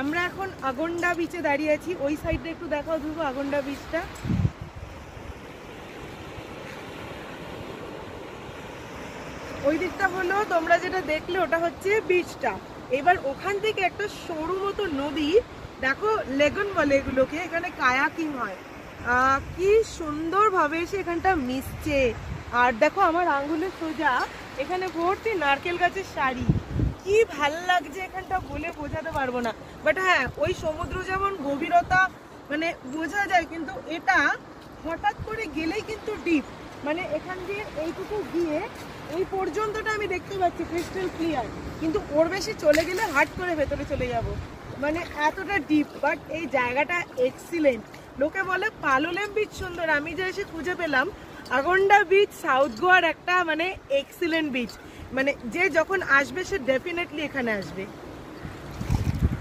আমরা এখন আগন্ডা বিচে দাঁড়িয়ে আছি। ওই সাইডে একটু দেখাও ধ্রুব আগন্ডা বিচটা। ওই দিকটা হলো তোমরা যেটা দেখলে ওটা হচ্ছে বিচটা। এবার ওখান থেকে একটা সরু মতো নদী, দেখো লেগুন বলে এগুলোকে, এখানে কায়াকিং হয়। কি সুন্দর ভাবে এসে এখানটা মিশছে। আর দেখো আমার আঙ্গুলের সোজা এখানে ভর্তি নারকেল গাছের শাড়ি। কি ভাল লাগছে এখানটা বলে বোঝাতে পারবো না। বাট হ্যাঁ, ওই সমুদ্র যেমন গভীরতা মানে বোঝা যায়, কিন্তু এটা হঠাৎ করে গেলেই কিন্তু ডিপ। মানে এখান দিয়ে এইটুকু গিয়ে এই পর্যন্তটা আমি দেখতে পাচ্ছি ক্রিস্টাল ক্লিয়ার, কিন্তু ওর বেশি চলে গেলে হাট করে ভেতরে চলে যাব, মানে এতটা ডিপ। বাট এই জায়গাটা এক্সিলেন্ট। লোকে বলে পালোলেম বিচ সুন্দর, আমি যে এসে খুঁজে পেলাম আগন্ডা বিচ সাউথ গোয়ার একটা মানে এক্সিলেন্ট বিচ। মানে যে যখন আসবে সে ডেফিনেটলি এখানে আসবে।